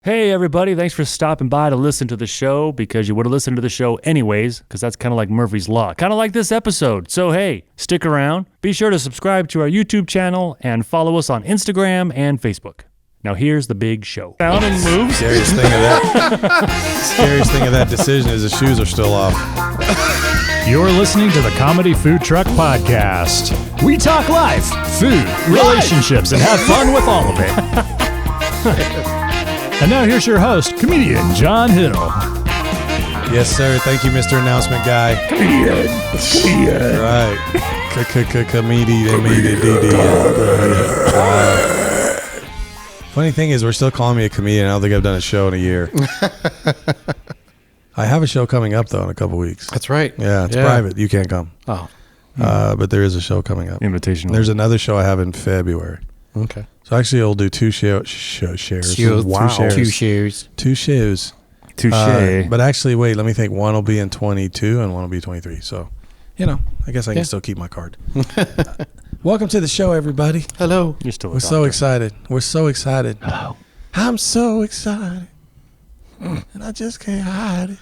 Hey everybody, thanks for stopping by to listen to the show, because you would have listened to the show anyways, because that's kind of like Murphy's Law, kind of like this episode. So hey, stick around. Be sure to subscribe to our YouTube channel and follow us on Instagram and Facebook. Now here's the big show. Down and move. Scariest thing of that decision is the shoes are still off. You're listening to the Comedy Food Truck Podcast. We talk life, food, relationships, and have fun with all of it. And now here's your host, comedian John Hill. Yes, sir. Thank you, Mr. Announcement Guy. Comedian. Right. Comedian. Funny thing is, we're still calling me a comedian. I don't think I've done a show in a year. I have a show coming up, though, in a couple weeks. That's right. Yeah, it's private. You can't come. Oh. But there is a show coming up. Invitation. There's another show I have in February. Okay. So actually, I'll do two shares. Wow. Two shares. Two shows. Touche. But actually, wait, let me think. One will be in 22 and one will be 23. So, I guess I can still keep my card. Welcome to the show, everybody. Hello. You're still a We're doctor. so excited. We're so excited. Hello. I'm so excited. And I just can't hide it.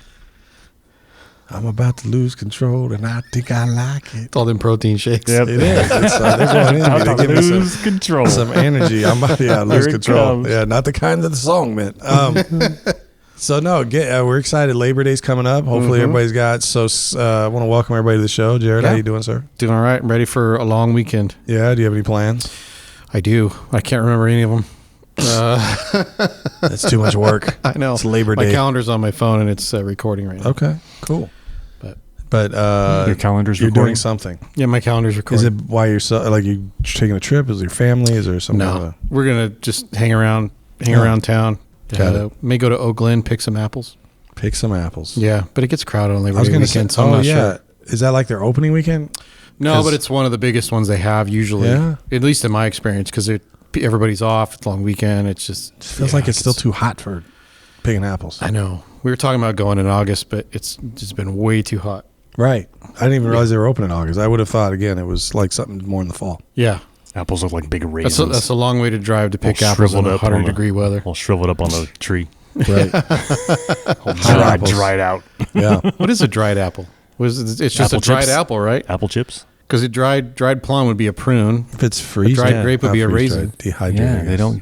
I'm about to lose control, and I think I like it. It's all them protein shakes. Yep. It is. They're going into me. They give me Lose control. some energy. I'm about to lose Here it control. comes. Yeah, not the kind that the song meant. So no, we're excited. Labor Day's coming up. Hopefully everybody's got. So I want to welcome everybody to the show. Jared, how you doing, sir? Doing all right. I'm ready for a long weekend. Yeah. Do you have any plans? I do. I can't remember any of them. That's too much work. I know. It's Labor My Day. calendar's on my phone, and it's recording right now. Okay. Cool. But Your calendar's you're recording? doing something. Yeah, my calendar's recording. Is it why you're you taking a trip? Is it your family? Is there some kind No. of We're going to just hang around town. Got it. May go to Oak Glen, pick some apples. pick some apples? Yeah, but it gets crowded on Labor I was Day going to say, weekend, so I'm not sure. Is that like their opening weekend? No, 'Cause- but it's one of the biggest ones they have usually. Yeah. At least in my experience, because everybody's off. It's a long weekend. It's just It feels like it's still too hot for picking apples. I know. We were talking about going in August, but it's just been way too hot. Right. I didn't even realize they were open in August. I would have thought, again, it was like something more in the fall. Yeah. Apples look like big raisins. That's a long way to drive to pick All apples in shriveled up on 100-degree weather. All shriveled up on the tree. Right. apples. dried out. Yeah. What is a dried apple? It's just Apple a dried chips. apple, right? Apple chips? Because a dried plum would be a prune. If it's freeze, dried grape would be a freeze-dried, raisin. Dehydrated. Yeah, I they guess. don't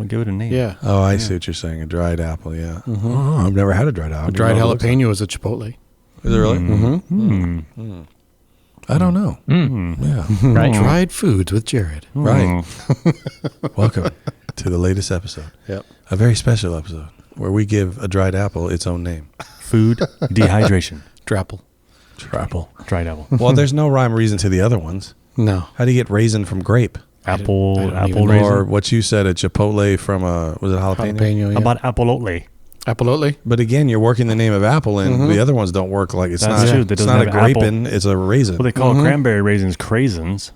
give it a name. Yeah. Oh, I see what you're saying. A dried apple, yeah. Oh, I've never had a dried apple. A dried jalapeno is a chipotle. Is it really? Mm-hmm. I don't know. Yeah. Right. Dried foods with Jared. Right. Welcome to the latest episode. Yep. A very special episode where we give a dried apple its own name. Food dehydration. Drapple. Apple. Dried apple. Well, there's no rhyme or reason to the other ones. No. How do you get raisin from grape? Apple I don't apple even know. raisin. Or what you said, a chipotle from was it jalapeno? Jalapeno, yeah. How about apolotle? Apolotle? But again, you're working the name of apple, and the other ones don't work like it's That's not. true. That It's doesn't not a have apple. grapin. It's a raisin. Well, they call cranberry raisins craisins.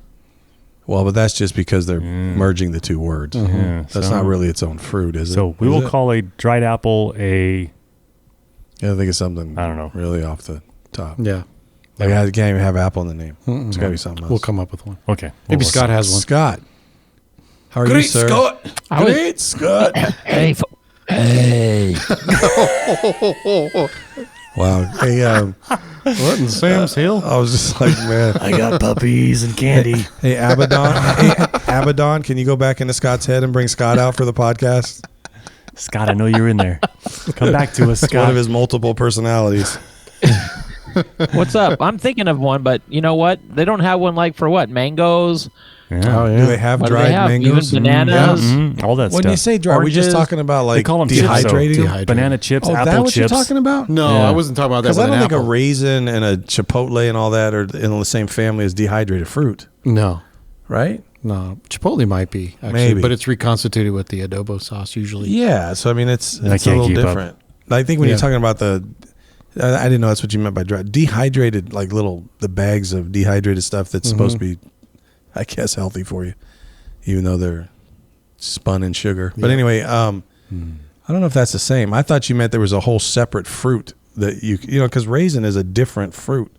Well, but that's just because they're merging the two words. Yeah, That's so- not really its own fruit, is it? So we Is will it? call a dried apple a. Yeah, I think it's something. I don't know. Really off the top. Yeah. Like I can't even have apple in the name. It's got to be something else. We'll come up with one. Okay. Maybe Well, Scott has one. Scott, how are you, sir? I was- Great, Scott. Hey. Hey. Wow. Hey, What in Sam's Hill? I was just like, man. I got puppies and candy. Hey, Abaddon. Abaddon, can you go back into Scott's head and bring Scott out for the podcast? Scott, I know you're in there. Come back to us, One Scott. of his multiple personalities. What's up? I'm thinking of one, but you know what? They don't have one like for what? Mangoes? Yeah. Oh, Do yeah. they have What do dried they have? mangoes? Even bananas? All that When stuff. you say dry, we're just Oranges. talking about They like call them chips, though. dehydrating them? Dehydrated. Banana chips, Oh, is apple that what chips. you're talking about? No, Yeah. I wasn't talking about that Because with I don't an think a apple. raisin and a chipotle and all that are in the same family as dehydrated fruit, No. right? No. Chipotle might be, actually. Maybe. But it's reconstituted with the adobo sauce usually. Yeah. So I mean, it's I a can't little keep up. different. I think when Yeah. you're talking about I didn't know that's what you meant by dry. Dehydrated, like the bags of dehydrated stuff that's supposed to be, I guess, healthy for you, even though they're spun in sugar. But anyway, I don't know if that's the same. I thought you meant there was a whole separate fruit that because raisin is a different fruit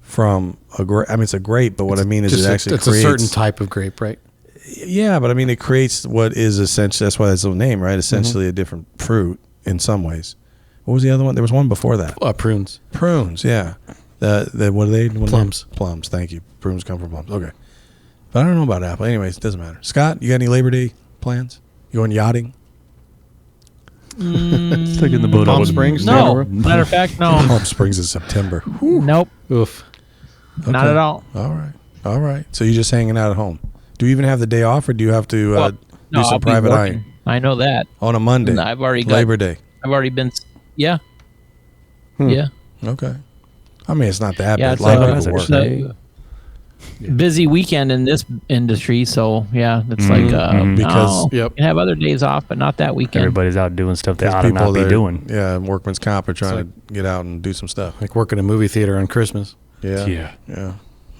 from a grape. I mean, it's a grape, but what I mean is Just it actually it's creates a certain type of grape, right? Yeah, but I mean, it creates what is essentially, that's why it's a name, right? Essentially a different fruit in some ways. What was the other one? There was one before that. Prunes. Prunes, yeah. What are they? Plums. Plums, thank you. Prunes come from plums. Okay. But I don't know about apple. Anyways, it doesn't matter. Scott, you got any Labor Day plans? You going yachting? Sticking the boat Palm out. Springs? No. Matter of fact, no. Palm Springs in September. Nope. Oof. Not at all. All right. So you're just hanging out at home. Do you even have the day off, or do you have to Well, do no, some I'll be private working. eyeing I know that. on a Monday? I've already got. Labor Day. I've already been. Yeah. Yeah. Okay. I mean, it's not that Yeah. bad. It's A lot of that's people work. actually- busy weekend in this industry, so yeah, it's like Because- you can have other days off, but not that weekend. Everybody's out doing stuff they Because ought to not be that- doing. Yeah, workman's comp are trying to get out and do some stuff. Like working a movie theater on Christmas. Yeah.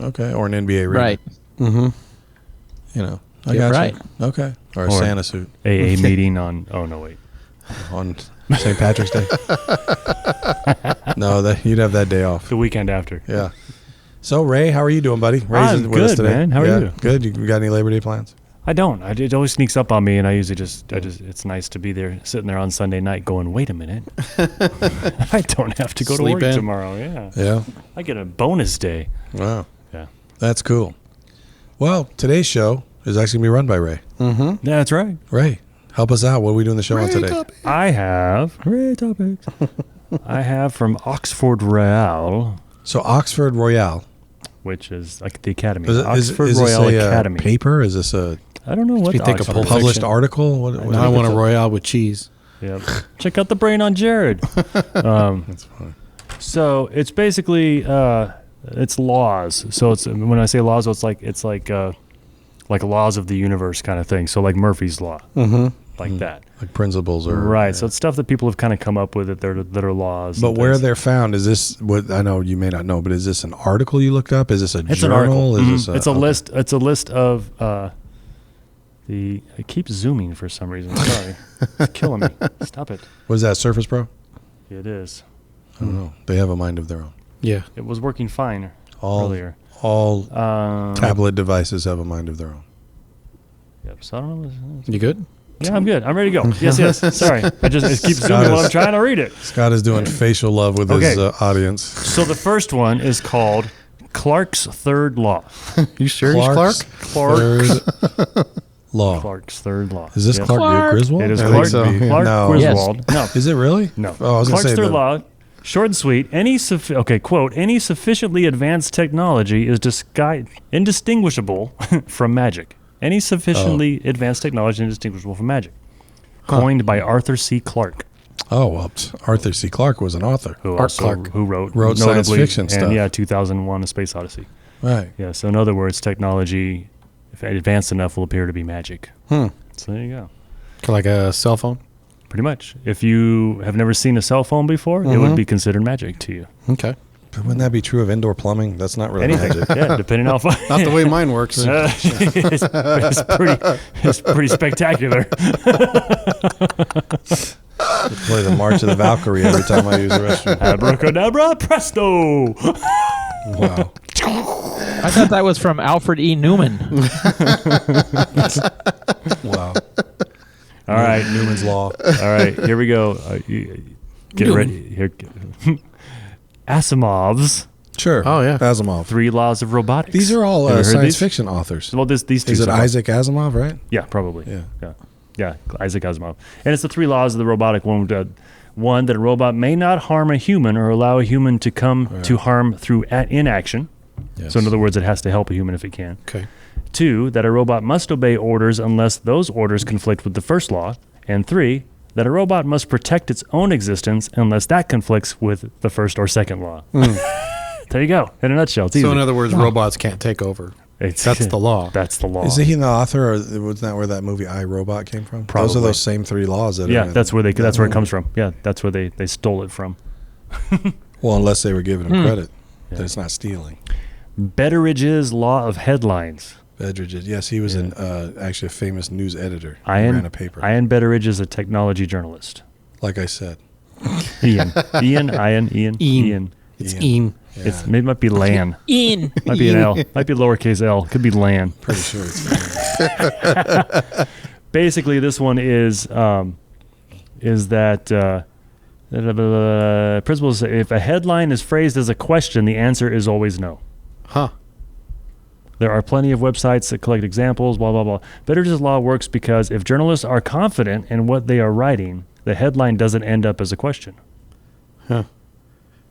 Okay. Or an NBA arena. Right. You know. I Yeah, got right. you. Okay. Or a Or- Santa suit AA meeting on. Oh no, wait. on St. Patrick's Day. No, you'd have that day off. The weekend after. Yeah. So Ray, how are you doing, buddy? Ray's I'm with us good, today. man. How are Yeah, you? Good. You got any Labor Day plans? I don't. It always sneaks up on me, and I usually it's nice to be there, sitting there on Sunday night, going, "Wait a minute, I don't have to go Sleep to work in. tomorrow." Yeah, Yeah. I get a bonus day. Wow. Yeah, That's cool. Well, today's show is actually going to be run by Ray. yeah, that's right. Ray, help us out. What are we doing the show on today? I have Ray topics. I have from Oxford Royale, So Oxford Royale. which is like the Academy. Is Oxford this Royale a Academy. paper? Is this a I don't know what you the think of Oxford Pulp published Fiction. article? What Now I want a Royale with cheese. Yep. Check out the brain on Jared. That's fine. So it's basically it's laws. So it's when I say laws, it's like laws of the universe kind of thing. So like Murphy's law, like that. Like principles or Right. So it's stuff that people have kind of come up with that are laws. But and where things. they're found, is this what I know you may not know, but is this an article you looked up? Is this a It's journal? an article. Is this It's a list. It's a list of It keeps zooming for some reason. Sorry, it's killing me. Stop it. Was that Surface Pro? It is. I don't know. They have a mind of their own. Yeah. It was working fine All earlier. all Um, tablet devices have a mind of their own. Yep. So I don't know. You good? Yeah, I'm good. I'm ready to go. Yes. Sorry. It keeps zooming while I'm trying to read it. Scott is doing facial love with his Okay. audience. So the first one is called Clark's Third Law. You sure he's Clark? Third law. Clark's Third Law. Is this Yep. Clark Griswold? It is I Clark, think so, yeah. Clark No. Griswold. No. Is it really? No. Oh, I was going Clark's to say Third that. Law, short and sweet. Quote, any sufficiently advanced technology is indistinguishable from magic. Any sufficiently advanced technology is indistinguishable from magic. Coined by Arthur C. Clarke, Oh, well, Arthur C. Clarke was an author. who Art Clarke. wrote Wrote science notably, fiction and stuff. yeah, 2001: A Space Odyssey. Right. Yeah. So in other words, technology, if advanced enough, will appear to be magic. So there you go. Like a cell phone? Pretty much. If you have never seen a cell phone before, it would be considered magic to you. Okay. But wouldn't that be true of indoor plumbing? That's not really Anything. magic. Yeah, depending on how far. Not the way mine works. It's pretty spectacular. Play the March of the Valkyrie every time I use the restroom. Abracadabra, presto. Wow. I thought that was from Alfred E. Newman. Wow. All right. Newman's Law. All right, here we go. Get ready. Here. Asimov's Sure. Oh, yeah. Asimov. 3 Laws of Robotics. These are all Have you heard science these? fiction authors. Well, these two. Is it so far. Isaac Asimov, right? Yeah, probably. Yeah. Yeah, Isaac Asimov. And it's the 3 laws of the robotic one. One, that a robot may not harm a human or allow a human to come to harm through inaction. Yes. So in other words, it has to help a human if it can. Okay. 2, that a robot must obey orders unless those orders conflict with the first law. And 3, that a robot must protect its own existence unless that conflicts with the first or second law. There you go. In a nutshell, it's easy. So in other words, robots can't take over. That's the law. That's the law. Is he the author, or was that where that movie I, Robot came from? Those Probably. are those same 3 laws. That are Yeah, in that's where that it movie. comes from. Yeah, that's where they stole it from. Well, unless they were giving him credit that it's not stealing. Betteridge's Law of Headlines. Bedridge, yes, he was actually a famous news editor. He ran a paper. Ian Betteridge is a technology journalist. Like I said. Ian. Ian. It's Ian. Ian. It might be LAN. In. Might be an L. Might be lowercase L. Could be LAN. Pretty sure it's Basically, this one is that principles. If a headline is phrased as a question, the answer is always no. Huh. There are plenty of websites that collect examples, blah, blah, blah. Betteridge's Law works because if journalists are confident in what they are writing, the headline doesn't end up as a question. Huh.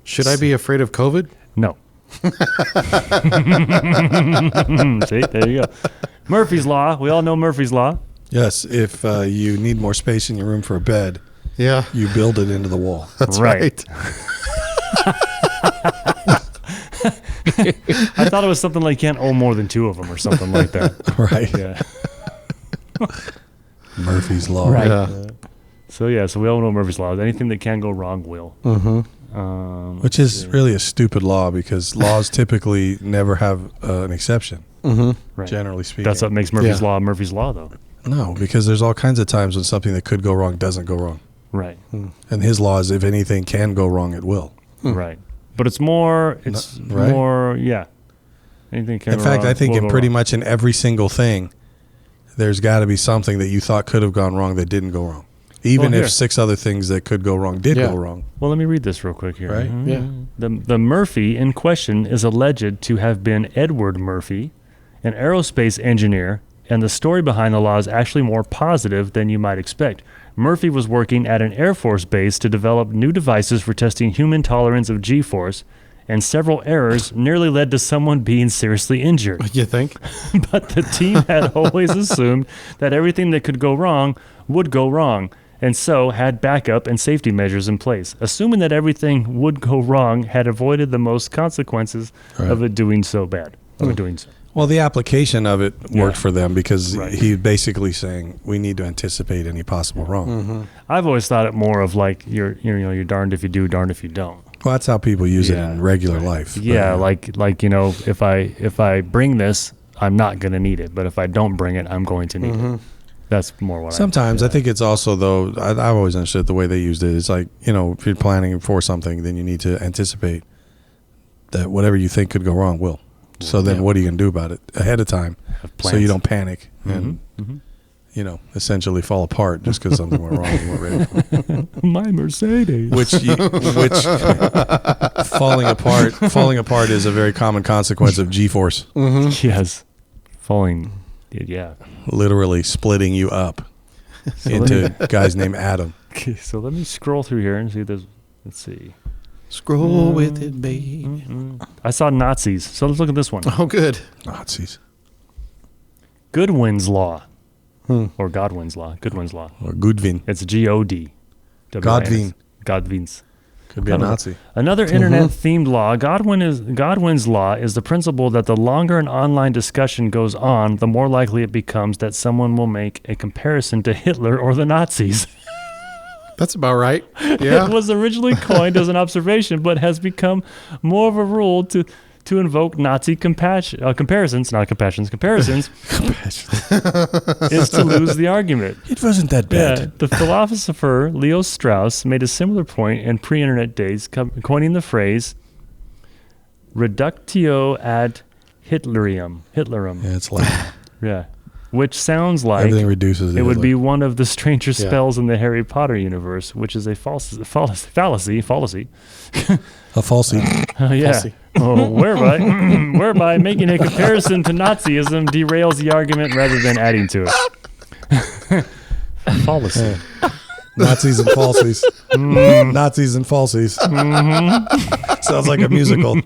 Should I be afraid of COVID? No. See, there you go. Murphy's Law. We all know Murphy's Law. Yes, if you need more space in your room for a bed, Yeah. you build it into the wall. That's Right. I thought it was something like you can't own more than two of them or something like that. Right. Yeah. Murphy's Law. Right. Yeah. So we all know Murphy's Law. Anything that can go wrong will. Which is really a stupid law because laws typically never have an exception, Right. generally speaking. That's what makes Murphy's Yeah. Law Murphy's Law, though. No, because there's all kinds of times when something that could go wrong doesn't go wrong. Right. And his law is if anything can go wrong, it will. Right. But it's more. right? More. Yeah. Anything can In go fact, wrong, I think will in go pretty wrong. much in every single thing, there's got to be something that you thought could have gone wrong that didn't go wrong. Even Well, here. if 6 other things that could go wrong did Yeah. go wrong. Well, let me read this real quick here. Right. Yeah. The Murphy in question is alleged to have been Edward Murphy, an aerospace engineer, and the story behind the law is actually more positive than you might expect. Murphy was working at an Air Force base to develop new devices for testing human tolerance of G-force, and several errors nearly led to someone being seriously injured. You think? But the team had always assumed that everything that could go wrong would go wrong, and so had backup and safety measures in place. Assuming that everything would go wrong had avoided the most consequences of it doing so bad. Of it doing so. Well, the application of it worked for them because Right. he basically saying we need to anticipate any possible wrong. I've always thought it more of like you're darned if you do, darned if you don't. Well, that's how people use Yeah. it in regular life. Yeah, But, like if I bring this, I'm not going to need it, but if I don't bring it, I'm going to need it. That's more what sometimes I think it's also though I've always understood the way they used it. It's like if you're planning for something, then you need to anticipate that whatever you think could go wrong will. So then, what are you gonna do about it ahead of time, so plans. you don't panic and essentially fall apart just because something went wrong and you weren't ready for it. my Mercedes. Which falling apart is a very common consequence of G-force, Yes, falling. Yeah. literally splitting you up into guys named Adam. Okay, so let me scroll through here and see if there's. Let's see. Scroll with it, babe. I saw Nazis, so let's look at this one. Oh, good. Nazis Goodwin's Law, or Godwin's Law. Goodwin's Law. or Goodwin It's G-O-D. Godwin. Godwin's. could be a Nazi. Another internet-themed law, Godwin's Law, is the principle that the longer an online discussion goes on, the more likely it becomes that someone will make a comparison to Hitler or the Nazis. That's about right. Yeah. It was originally coined as an observation, but has become more of a rule to invoke Nazi comparisons, not compassions, comparisons, is to lose the argument. It wasn't that bad. Yeah, the philosopher Leo Strauss made a similar point in pre-internet days, coining the phrase reductio ad Hitlerum. Yeah, it's like Yeah. Which sounds like everything reduces. it would be one of the stranger Yeah. spells in the Harry Potter universe, which is a fallacy. a falsie. Yeah. Oh, whereby making a comparison to Nazism derails the argument rather than adding to it. Fallacy. Nazis and falsies. Nazis and falsies. Sounds like a musical.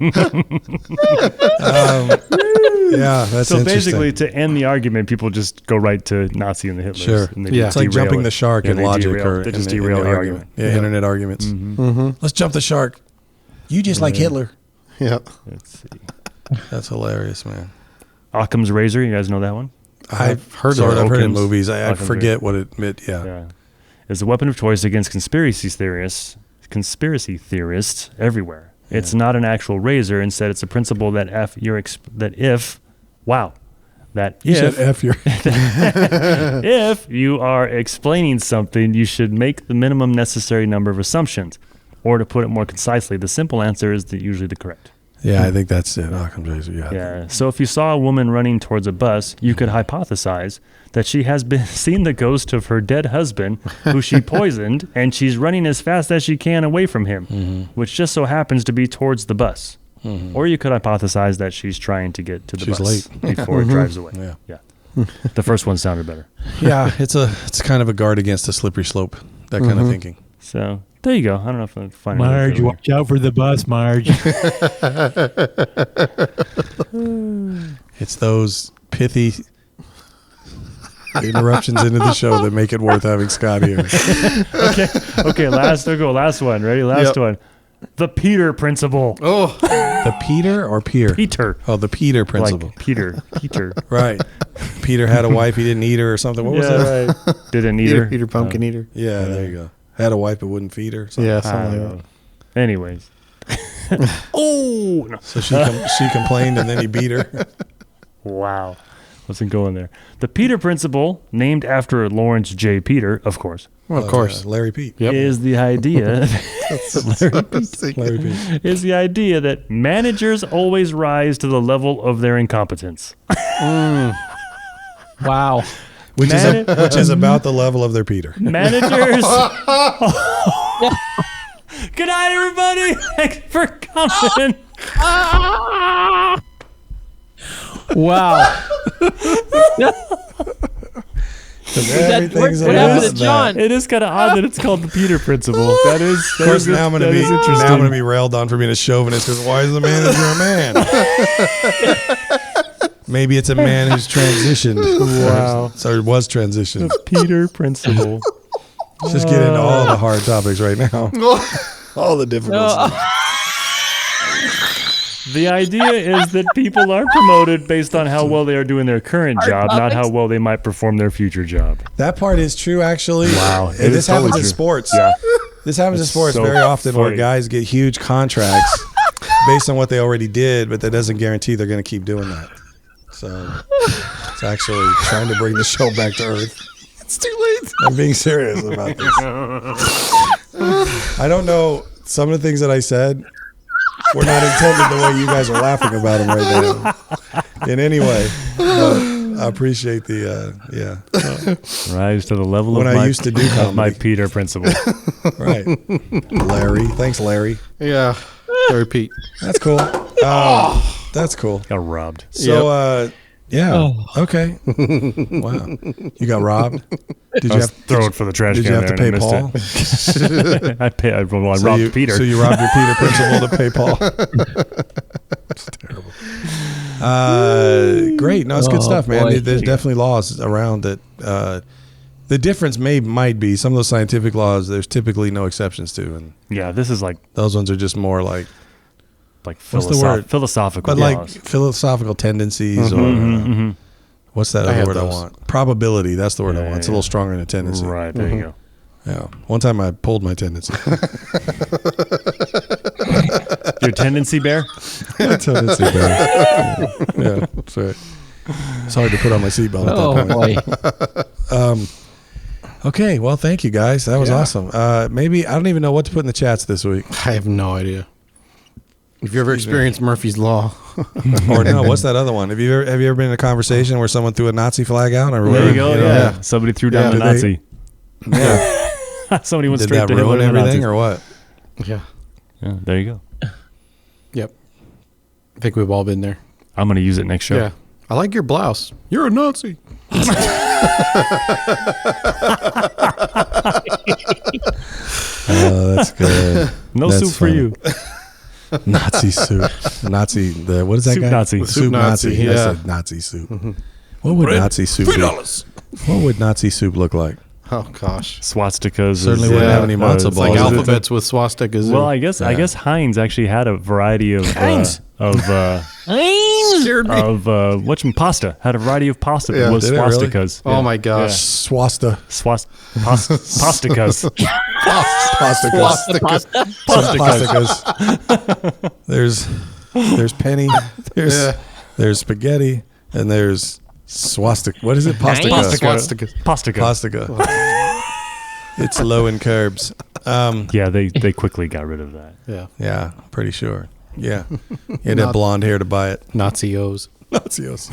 Yeah, that's So interesting. basically, to end the argument, people just go right to Nazi and the Hitlers. Sure. And they Yeah. just It's like derail jumping it. the shark Yeah, in they logic derail- or they just in derail the argument. Yeah, internet arguments. Let's jump the shark. You just like Hitler. Yeah. Let's see. That's hilarious, man. Occam's razor. You guys know that one? I've heard of sort it. of heard in Occam's- movies. I Occam's forget what it meant. Yeah. Yeah. Is a weapon of choice against conspiracy theorists everywhere. It's not an actual razor. Instead, it's a principle that if You if said F your. if you are explaining something, you should make the minimum necessary number of assumptions. Or to put it more concisely, the simple answer is usually the correct. Yeah, I think that's it. Occam's razor. Yeah. Yeah. So if you saw a woman running towards a bus, you could hypothesize that she has been seen the ghost of her dead husband, who she poisoned, and she's running as fast as she can away from him, which just so happens to be towards the bus. Or you could hypothesize that she's trying to get to the She's bus late. before it drives away. Yeah. The first one sounded better. Yeah, it's kind of a guard against a slippery slope. That kind of thinking. So there you go. I don't know if I'm finding Marge, watch out for the bus, Marge. It's those pithy interruptions into the show that make it worth having Scott here. Okay, last one. Ready? Last one. The Peter principle. Oh, The Peter or Peer? Peter. Oh, the Peter principle. Like Peter. Right. Peter had a wife, he didn't eat her or something. What was that? Right. Didn't eat her. Peter Pumpkin Eater. Yeah, there you go. Had a wife but wouldn't feed her. Something. Yeah, I something don't like know. Anyways. Oh, no. So she complained and then he beat her. Wow. Wasn't going there. The Peter principle, named after Lawrence J. Peter, of course, Well, of course. Larry Pete. Yep. is the idea Larry Pete. is the idea that managers always rise to the level of their incompetence. Wow. Which is about the level of their Peter. Managers. Good night, everybody. Thanks for coming. Wow. Everything's what about happened to that. John? It is kind of odd that it's called the Peter principle. That is. Of course, now I'm going to be railed on for being a chauvinist because why is the manager a man? Maybe it's a man who's transitioned. Wow. So it was transitioned. The Peter principle. Let's just get into all the hard topics right now. All the difficulties. The idea is that people are promoted based on how well they are doing their current job, not how well they might perform their future job. That part is true, actually. Wow. And this happens totally in true. sports. Yeah. This happens in sports so very often where funny. guys get huge contracts based on what they already did, but that doesn't guarantee they're going to keep doing that. So it's actually trying to bring the show back to earth. It's too late. I'm being serious about this. I don't know. Some of the things that I said were not intended the way you guys are laughing about them right now in any way. But I appreciate the, Rise to the level When of I my, used to do of my comedy. Peter principle. right. Larry. Thanks, Larry. Yeah. Larry Pete. That's cool. That's cool. Got robbed. So, yeah. Okay. Wow. You got robbed? Did you have Throw it for the trash Did can you have to there pay and I Paul? missed it. I robbed you, Peter. So you robbed your Peter principal to pay Paul. That's terrible. Great. No, it's good stuff, man. boy. There's definitely laws around that. The difference might be some of those scientific laws. There's typically no exceptions to, and Yeah, this is like those ones are just more like What's the word? philosophical but like laws. philosophical tendencies or what's that other have word I those. want? Probability. That's the word I Yeah, want. It's a yeah. little stronger than a tendency. Right, there you go. Yeah. One time I pulled my tendency. Your tendency bear? tendency, man. Yeah, that's right. It's hard to put on my seatbelt at that Oh point. boy. Okay, well, thank you guys. That was awesome. Maybe I don't even know what to put in the chats this week. I have no idea. If you ever experienced Murphy's Law, Or no, what's that other one? Have you ever been in a conversation where someone threw a Nazi flag out? Or There you go. know? Yeah. Somebody threw down Yeah, the did Nazi. Yeah. Somebody went Did straight that to Hitler ruin and the everything Nazis. or what? yeah, Yeah, there you go. yep. I think we've all been there. I'm going to use it next show. Yeah, I like your blouse. You're a Nazi. Oh, that's good. No That's soup for funny. you. Nazi soup. Nazi. What is that Soup guy? Nazi. Soup Nazi. Nazi, I yeah. said Nazi soup. What would Nazi soup be? What would Nazi soup look like? Oh gosh, Swastikas. Certainly is, wouldn't have any uh, matzo it's balls. like Balls. alphabets with swastikas. Well, I guess Heinz actually had a variety of Heinz. scared me. what's pasta. Had a variety of pasta that Yeah. was Did it really? swastikas. Oh my gosh. Swasta. Pastikas. Pasticas. There's penny. There's spaghetti, and there's swastika. What is it? Pastica. Swastikas. Pastica. Pastica. It's low in carbs. Yeah, they quickly got rid of that. Yeah. Yeah, pretty sure. Yeah. You had that blonde hair to buy it. Nazi-Os. Nazios.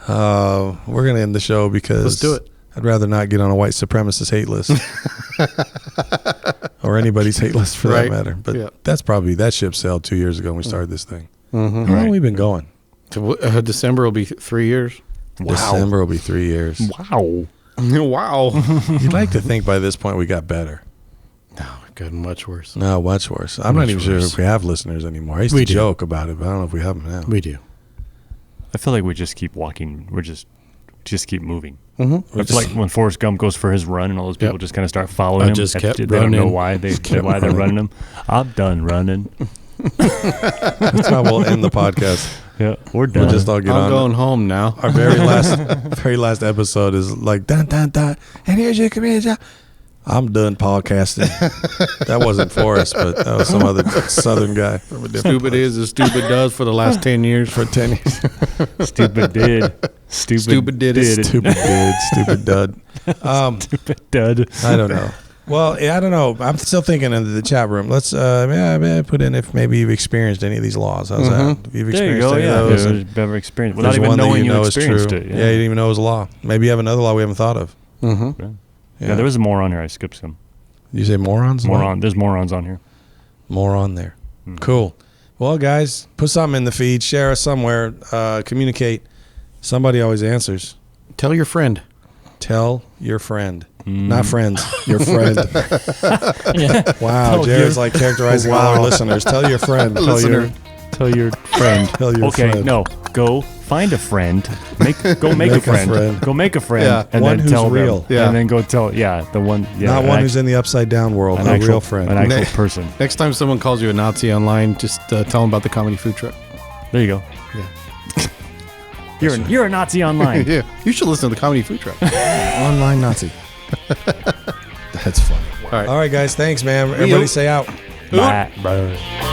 Wow. We're going to end the show because Let's do it. I'd rather not get on a white supremacist hate list. Or anybody's hate list for that Right. matter. But Yeah. that's probably, that ship sailed 2 years ago when we started this thing. Mm-hmm. How long have we been going? December will be 3 years. December will be 3 years. Wow. Wow. You'd like to think by this point we got better. No, we've gotten much worse. No, much worse. I'm not Much even sure worse. if we have listeners anymore. I used We to do. joke about it, but I don't know if we have them now. We do. I feel like we just keep walking. We're just keep moving. Mm-hmm. It's like when Forrest Gump goes for his run, and all those people Yep. just kind of start following I him. just kept they don't know running. why they're running. running him. I'm done running. That's how we'll end the podcast. Yeah, we're done. We'll just all get I'm on. going home now. Our very last episode is like dun dun dun, and here's your comedian. I'm done podcasting. That wasn't Forrest, but that was some other Southern guy from a different Stupid is as stupid does for the last 10 years. for 10 years. Stupid did. Stupid did it. Stupid dude, stupid dud. dud. I don't know. Well, yeah, I don't know. I'm still thinking in the chat room. Let's put in if maybe you've experienced any of these laws. How's that? If you've There you experienced go. any Yeah, of those, and you've ever experienced there's without even one that knowing you know is experienced true. it. Yeah, you didn't even know it was a law. Maybe you have another law we haven't thought of. Mm-hmm. Yeah, there was more on here. I skipped some. You say morons? There's morons on here. More on there. Cool. Well, guys, put something in the feed. Share us somewhere. Communicate. Somebody always answers. Tell your friend. Tell your friend. Not friends. Your friend. Yeah. Wow. Tell Jared's your- like characterizing all our listeners. Tell your friend. Tell your friend. Tell your okay, friend. no. Go find a friend. Go make a Make a friend. friend. Go make a friend. Yeah. And One then who's tell real. them. Yeah. And then go tell. Yeah, the one. Yeah, Not one who's in the upside down world. an A actual real friend. An actual Ne- person. Next time someone calls you a Nazi online, just tell them about the comedy food truck. There you go. Yeah. You're a Nazi online. Yeah. You should listen to the comedy food truck. Online Nazi. That's funny. All right. All right, guys. Thanks, man. Everybody say out. Bye. Bye.